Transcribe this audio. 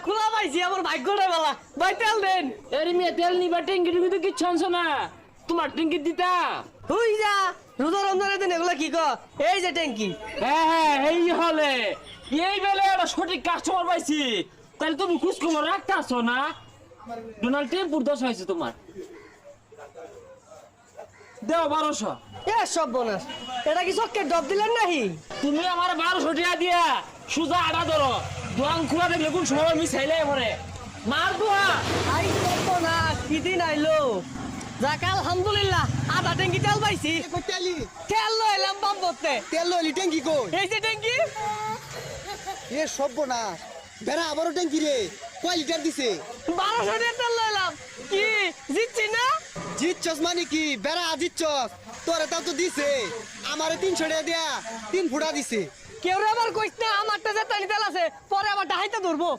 খোলা পাইছি আমার ভাগ্যটা বলা ভাই তেল দেন। এর মেয়ে তেল নিবা ট্যাঙ্কি টুঙ্কি তো কিচ্ছু আনছো না, তোমার ট্যাঙ্কি দিতা। হুই যা রোজা রমজানের দিন এগুলা কি কর? এই যে ট্যাঙ্কি। হ্যাঁ এই হলে এই বেলে একটা সঠিক কাস্টমার পাইছি, তাহলে তুমি খোঁজ খবর রাখতে আসো না। ডোনাল্ড টেম্পুর দশ হয়েছে তোমার, দেও 1200। এ সব বোনাস, এটা কি চক্কের ডব দিলেন নাহি? তুমি আমার 1200 টাকা দিয়া সুজা আড়া ধরো, দোয়াং খোলা দেখলে কোন সময় মিশাইলে পরে মার দোয়া। আই সব না কি দিন আইলো। যাক আলহামদুলিল্লাহ আধা ট্যাঙ্কি তেল পাইছি। তেলি তেল লইলাম পাম্প করতে। তেল লইলি ট্যাঙ্কি কই? এই যে ট্যাঙ্কি। এ সর্বনাশ, বেড়া আবারও ট্যাঙ্কি রে। কয় লিটার দিছে? 1200 টাকা তেল লইলাম, কি জিতছি না? জিতছস মানে কি? বেড়া জিতছস, তোরে তাও তো দিছে। আমারে 300 টাকা দিয়া 3 ফুটা দিছে। কেউ আবার কইস না আমারটা যে তেল আছে, পরে আবার ডাহাইতে ধরবো।